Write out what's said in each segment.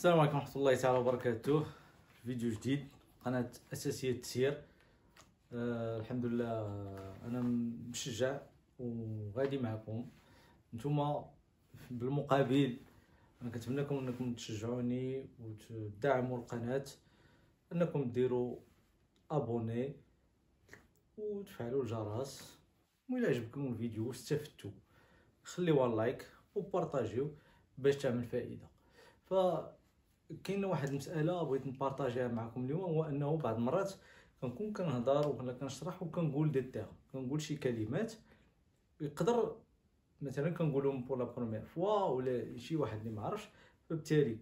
السلام عليكم ورحمة الله تعالى وبركاته. فيديو جديد قناة أساسية التسيير. الحمد لله أنا مشجع وغادي معكم نتوما. بالمقابل أنا كنتمنىكم أنكم تشجعوني وتدعموا القناة، أنكم ديروا أبوني وتفعلوا الجرس، وإلا عجبكم الفيديو واستفدتوا خليوها لايك وبارطاجيو باش تعمل فائدة. فكاينه واحد المساله بغيت نبارطاجيها معكم اليوم، هو انه بعض المرات كنكون كنهضر ولا كنشرح وكنقول دي تيغ، كنقول شي كلمات يقدر مثلا كنقولهم بور لا بروميير فوا ولا شي واحد اللي ما عرفش، فبالتالي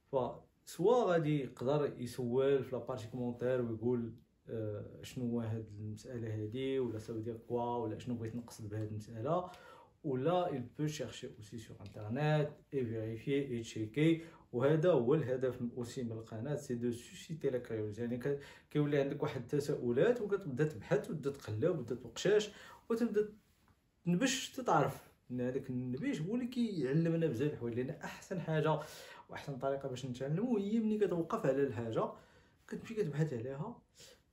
فسوا غادي يقدر يسول في لابارتي كومونتير ويقول شنو هو هاد المساله هادي ولا سا دير كوا ولا شنو بغيت نقصد بهاد المساله، ولا il peut chercher aussi sur internet et vérifier et checker. وهذا هو الهدف aussi من القناه، سي دو سوسيتي لا كيوريوزيتي، يعني كيولي عندك واحد التساؤلات وكتبدا تبحث وتبدا تقلب وتبدا تقشاش وتبدا تنبش، تتعرف ان هذاك النبيش هو اللي كيعلمنا بزاف الحوايج. لان احسن حاجه واحسن طريقه باش نتعلموا هي ملي كتوقف على الحاجه كتمشي كتبحث عليها،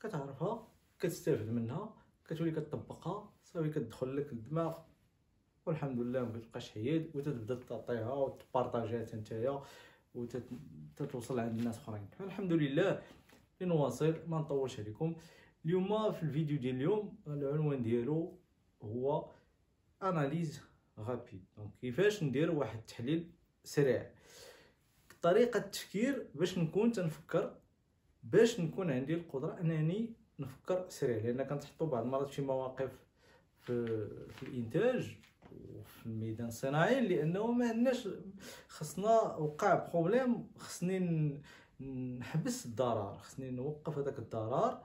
كتعرفها، كتستافد منها، كتولي كتطبقها، صافي كتدخل لك الدماغ والحمد لله ما كتبقاش حيد، وتتبدا تعطيها وتبارطاجيها حتى نتايا وتتوصل عند الناس اخرين. الحمد لله. لنواصل ما نطولش عليكم. اليوم في الفيديو ديال اليوم العنوان ديالو هو اناليز غابيد، دونك كيفاش ندير واحد التحليل سريع، طريقه التفكير باش نكون تنفكر، باش نكون عندي القدره انني نفكر سريع. لان كنتحطوا بعض المرات في مواقف في الانتاج وفي الميدان الصناعي لانه ما عندناش، خصنا وقع بروبليم، خصني نحبس الضرر، خصني نوقف هذاك الضرر.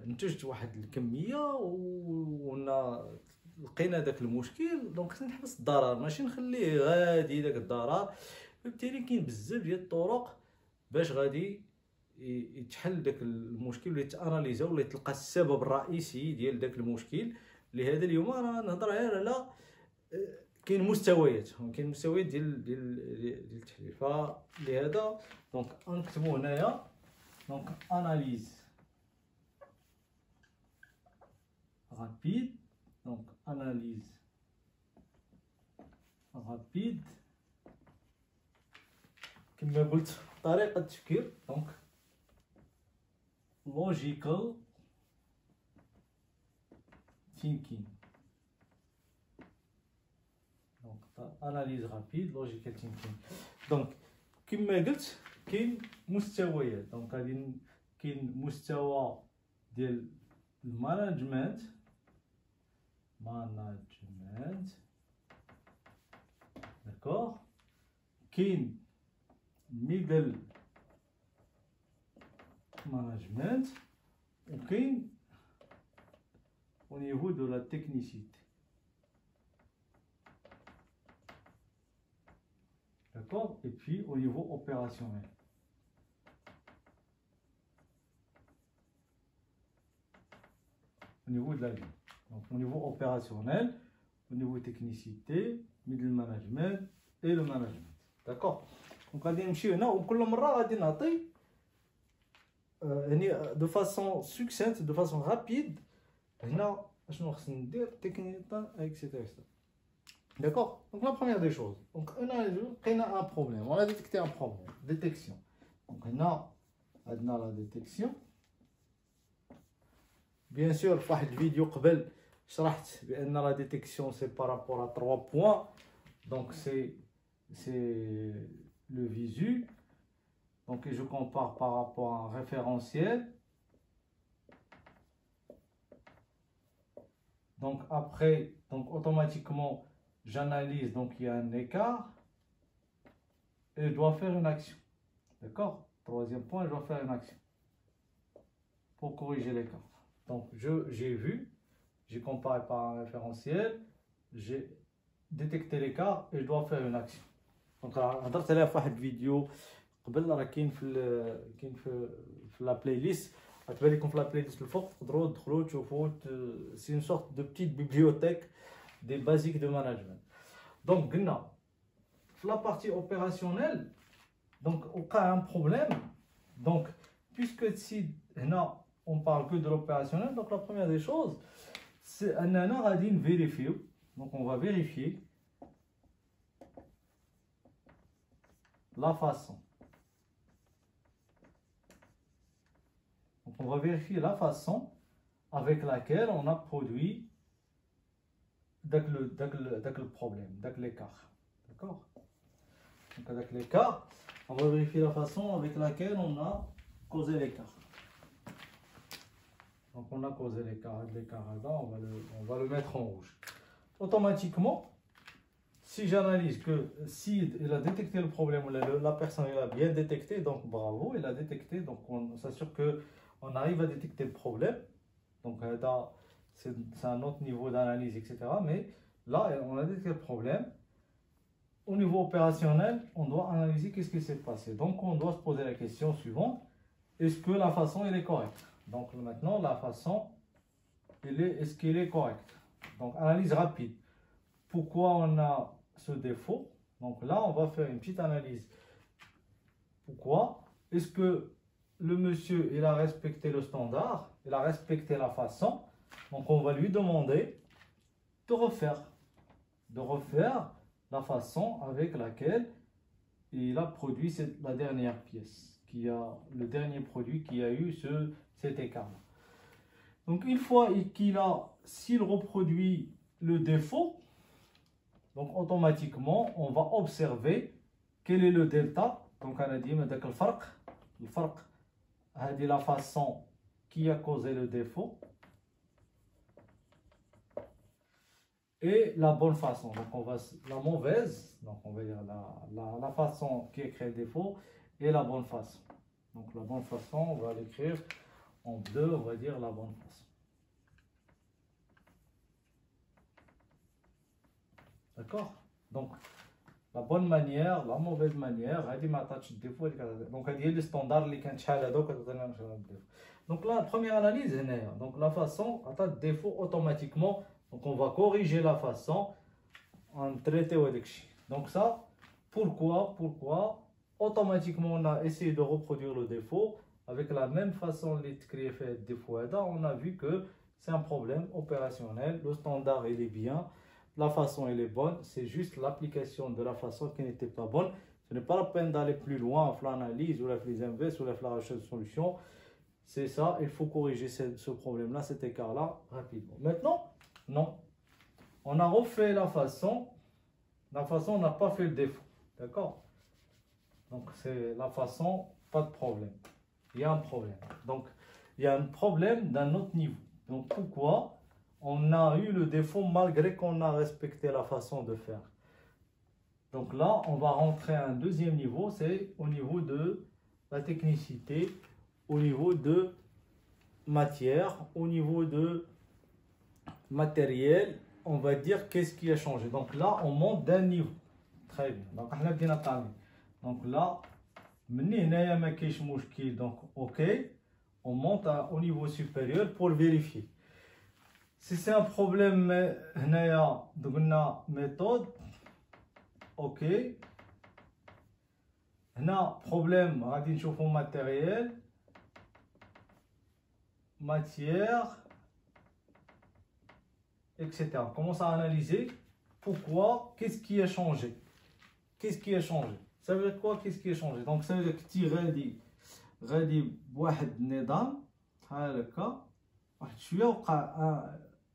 نتجت واحد الكميه ونا لقينا داك المشكل، دونك خصني نحبس الضرر ماشي نخليه غادي داك الضرر. بالتالي كاين بزاف ديال الطرق باش غادي يتحل داك المشكل ولا يتاناليزا ولا تلقى السبب الرئيسي ديال داك المشكل. لهذا اليوم انا نهضر غير على كاين مستويات ديال التحليل. فلهذا دونك نكتبوا هنايا دونك اناليز رابيد، دونك اناليز رابيد كما قلت طريقه التفكير، دونك logical thinking، دونك اناليز رابيد لوجيكال ثينكينغ. دونك كما قلت كاين مستويات، دونك غادي كاين مستوى ديال المانجمنت، داكوغ، كاين ميدل مانجمنت، وكاين au niveau de la technicité. D'accord? Et puis au niveau opérationnel. Au niveau de la vie. Donc au niveau opérationnel, au niveau technicité, middle management et le management. D'accord? Donc غادي نمشي هنا وكل مرة غادي نعطي يعني de façon succincte, de façon rapide هنا شنو خصني ندير تكنيكا اكسيتيرا. D'accord? Donc la première des choses, donc on a un problème, on a détecté un problème, détection. Donc هنا عندنا la détection. Bien sûr في واحد الفيديو قبل شرحت بان la détection c'est par rapport à 3 points. Donc c'est le visu. Donc je compare par rapport à un référentiel. Donc après, donc automatiquement j'analyse, donc il y a un écart et je dois faire une action. D'accord? Troisième point, je dois faire une action pour corriger l'écart. Donc j'ai vu, j'ai comparé par un référentiel, j'ai détecté l'écart et je dois faire une action. Donc هضرت عليها في واحد الفيديو قبل، راه كاين في لا بلاي ليست، غتبان لكم في لا بلاي ليست الفوق، تقدروا تدخلوا تشوفوا. سي اون سورت دو بتيت بيبليوتيك دي بازيك دو ماناجمنت. دونك قلنا في لا بارتي اوبيراسيونيل Donc, au cas un problème, donc, puisque si là, on parle que de l'opérationnel, donc la première des choses, c'est un vérifier. Donc, on va vérifier la façon. Donc, on va vérifier la façon avec laquelle on a produit le problème, l'écart. D'accord? Donc, avec l'écart, on va vérifier la façon avec laquelle on a causé l'écart. Donc, on a causé l'écart là, on va le mettre en rouge. Automatiquement, si j'analyse que si il a détecté le problème, la personne il a bien détecté, donc bravo, il a détecté, donc on s'assure qu'on arrive à détecter le problème. Donc, c'est un autre niveau d'analyse, etc. Mais là, on a détecté le problème. Au niveau opérationnel, on doit analyser qu'est-ce qui s'est passé. Donc, on doit se poser la question suivante. Est-ce que la façon, elle est correcte? Donc, maintenant, la façon, est-ce qu'elle est correcte? Donc, analyse rapide. Pourquoi on a ce défaut? Donc là, on va faire une petite analyse. Pourquoi? Est-ce que le monsieur, il a respecté le standard? Il a respecté la façon? Donc, on va lui demander de refaire la façon avec laquelle il a produit la dernière pièce, le dernier produit qui a eu cet écart. Donc, une fois s'il reproduit le défaut, donc automatiquement, on va observer quel est le delta. Donc, on a dit, le farq, c'est la façon qui a causé le défaut. Et la bonne façon, donc la mauvaise, donc on va dire la façon qui a créé le défaut et la bonne façon. Donc la bonne façon, on va l'écrire en bleu, on va dire la bonne façon. D'accord? Donc la bonne manière, la mauvaise manière, défaut. Donc il y a le standard qui est donc là, première analyse, donc la façon, a défaut automatiquement. Donc on va corriger la façon en traité ou donc ça, pourquoi automatiquement on a essayé de reproduire le défaut avec la même façon de créer fait défaut. On a vu que c'est un problème opérationnel, le standard il est bien, la façon elle est bonne, c'est juste l'application de la façon qui n'était pas bonne. Ce n'est pas la peine d'aller plus loin en l'analyse ou les inverses ou la recherche de solution. C'est ça, il faut corriger ce problème-là, cet écart-là rapidement. Maintenant, non. On a refait la façon. La façon, on n'a pas fait le défaut. D'accord? Donc, c'est la façon, pas de problème. Il y a un problème. Donc, il y a un problème d'un autre niveau. Donc, pourquoi on a eu le défaut malgré qu'on a respecté la façon de faire? Donc là, on va rentrer à un deuxième niveau. C'est au niveau de la technicité, au niveau de matière, au niveau de matériel, on va dire qu'est-ce qui a changé. Donc là, on monte d'un niveau. Très bien. Donc, là, donc ok, on monte au niveau supérieur pour le vérifier. Si c'est un problème, méthode, ok. Problème, matériel, matière, etc. On commence à analyser pourquoi, qu'est-ce qui a changé. Qu'est-ce qui a changé? Ça veut dire quoi? Qu'est-ce qui a changé? Donc ça veut dire que tu غادي بواحد النظام بحال هكا واحد شويه وقع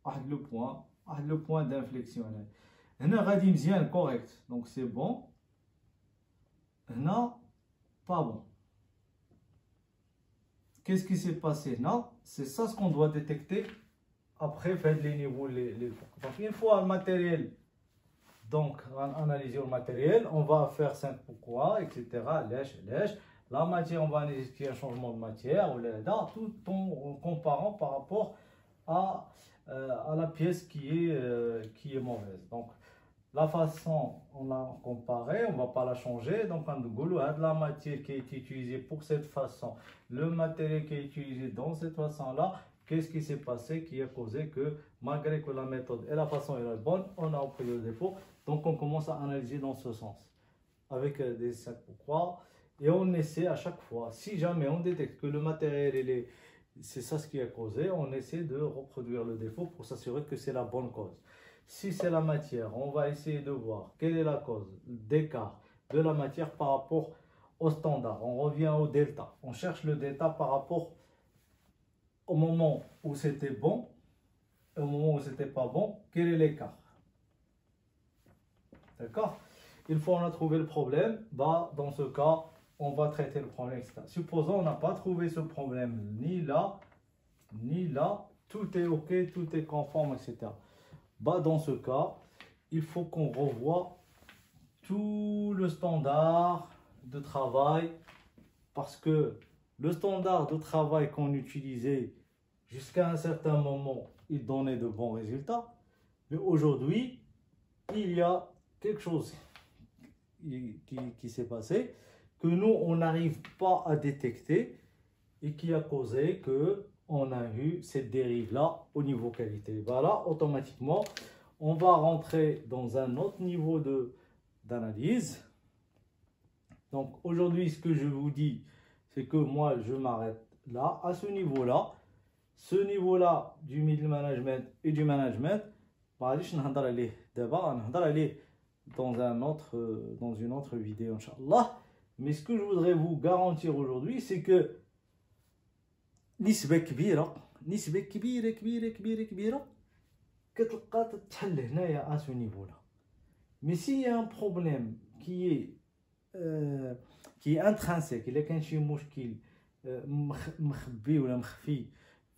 واحد لو بوين دانفليكسيون هنا غادي مزيان كوريكت دونك سي بون هنا pas bon. Qu'est-ce qui s'est passé là? C'est ça ce qu'on doit détecter après faire les niveaux. Donc une fois le matériel, donc analyser le matériel, on va faire 5 pourquoi, etc. Lèche. La matière, on va analyser qu'il y a un changement de matière, tout en comparant par rapport à la pièce qui est mauvaise. Donc la façon, on l'a comparé, on ne va pas la changer. Donc, on a de la matière qui est utilisée pour cette façon, le matériel qui est utilisé dans cette façon-là, qu'est-ce qui s'est passé qui a causé que, malgré que la méthode et la façon est bonne, on a obtenu le défaut. Donc, on commence à analyser dans ce sens, avec des 5 pourquoi et on essaie à chaque fois, si jamais on détecte que le matériel, c'est ça ce qui a causé, on essaie de reproduire le défaut pour s'assurer que c'est la bonne cause. Si c'est la matière, on va essayer de voir quelle est la cause d'écart de la matière par rapport au standard. On revient au delta. On cherche le delta par rapport au moment où c'était bon et au moment où c'était pas bon. Quel est l'écart? D'accord? Une fois on a trouvé le problème, bah, dans ce cas, on va traiter le problème, etc. Supposons on n'a pas trouvé ce problème ni là, ni là. Tout est OK, tout est conforme, etc. Bah, dans ce cas, il faut qu'on revoie tout le standard de travail parce que le standard de travail qu'on utilisait jusqu'à un certain moment, il donnait de bons résultats. Mais aujourd'hui, il y a quelque chose qui s'est passé que nous, on n'arrive pas à détecter et qui a causé que on a eu cette dérive-là au niveau qualité. Voilà, automatiquement, on va rentrer dans un autre niveau d'analyse. Donc aujourd'hui, ce que je vous dis, c'est que moi, je m'arrête là, à ce niveau-là. Ce niveau-là du middle management et du management, dans une autre vidéo, Inch'Allah. Mais ce que je voudrais vous garantir aujourd'hui, c'est que نسبة كبيرة كتلقى تتحل هنايا à ce niveau-là. Mais s'il y a un problème qui est intrinsèque, إلا كان شي مشكل مخبي ولا مخفي في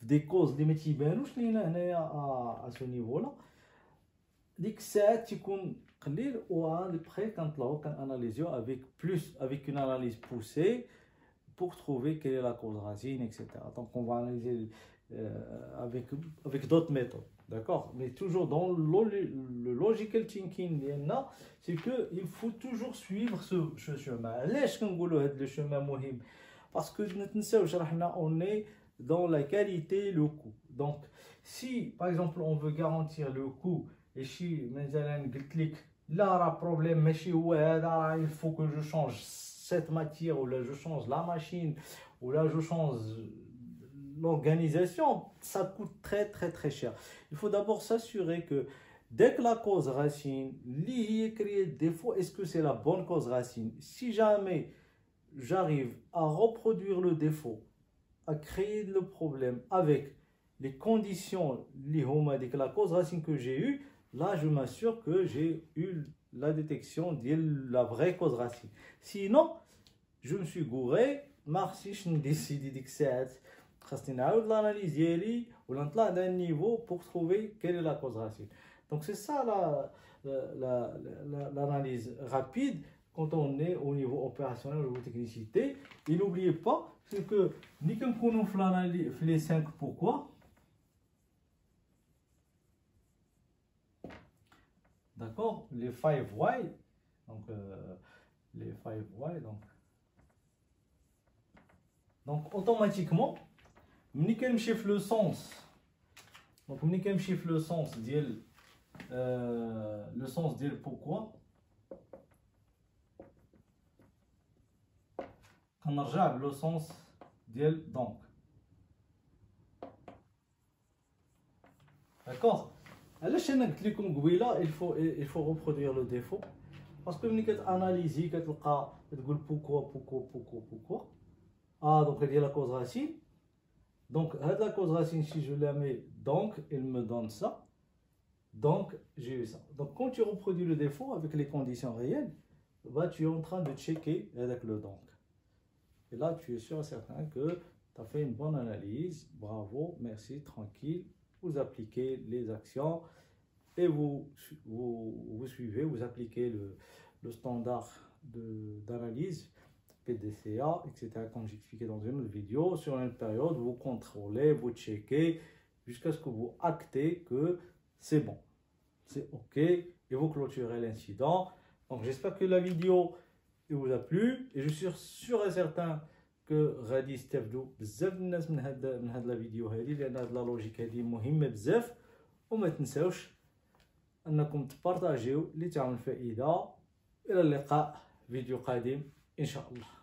دي كوز اللي ما تيبانوش لينا هنايا à ce niveau-là، ديك الساعات تيكون قليل وابخي كنطلعو كناناليزيو avec une analyse poussée pour trouver quelle est la cause racine, etc. Donc on va analyser avec d'autres méthodes, d'accord? Mais toujours dans le logical thinking, c'est qu'il faut toujours suivre ce chemin. Le chemin مهم parce que on est dans la qualité, le coût. Donc si par exemple on veut garantir le coût et si مثلا قلت لك لا راه problème ماشي هو هذا، il faut que je change cette matière, ou là je change la machine, ou là je change l'organisation, ça coûte très cher. Il faut d'abord s'assurer que dès que la cause racine, liée créer défaut, est-ce que c'est la bonne cause racine? Si jamais j'arrive à reproduire le défaut, à créer le problème avec les conditions liées à la cause racine que j'ai eue, là je m'assure que j'ai eu la détection de la vraie cause racine. Sinon, je me suis gouré, marxiste, je décide que c'est l'analyse d'Yeli ou l'antla d'un niveau pour trouver quelle est la cause racine. Donc c'est ça l'analyse rapide quand on est au niveau opérationnel, au niveau technicité. Et n'oubliez pas, c'est que ni comme qu'on fait l'analyse, les 5 pourquoi. D'accord, les 5 why, donc les 5 why, donc automatiquement, ملي كنمشي في لو سونس، دونك ملي كنمشي في لو سونس ديال pourquoi كنرجع بلو سونس ديال donc. D'accord. علاش انا قلت لكم قبيله il faut reproduire le défaut parce que ملي كتاناليزي كتلقى تقول pourquoi donc il y a la cause racine. Donc la cause racine, si je la mets donc, elle me donne ça, donc j'ai eu ça. Donc quand tu reproduis le défaut avec les conditions réelles, bah, tu es en train de checker avec le donc. Et là tu es sûr et certain que tu as fait une bonne analyse. Bravo, merci, tranquille. Vous appliquez les actions et vous suivez, vous appliquez le standard d'analyse, PDCA, etc. comme j'expliquais dans une autre vidéo. Sur une période, vous contrôlez, vous checkez jusqu'à ce que vous actez que c'est bon, c'est OK, et vous clôturez l'incident. Donc j'espère que la vidéo vous a plu et je suis sûr et certain que غادي يستافدوا بزاف الناس من هاد لا فيديو هذه، لان هاد لا لوجيك هذه مهمه بزاف. وما تنساوش انكم تبارطاجيو اللي تعمل فائده. الى اللقاء فيديو قادم ان شاء الله.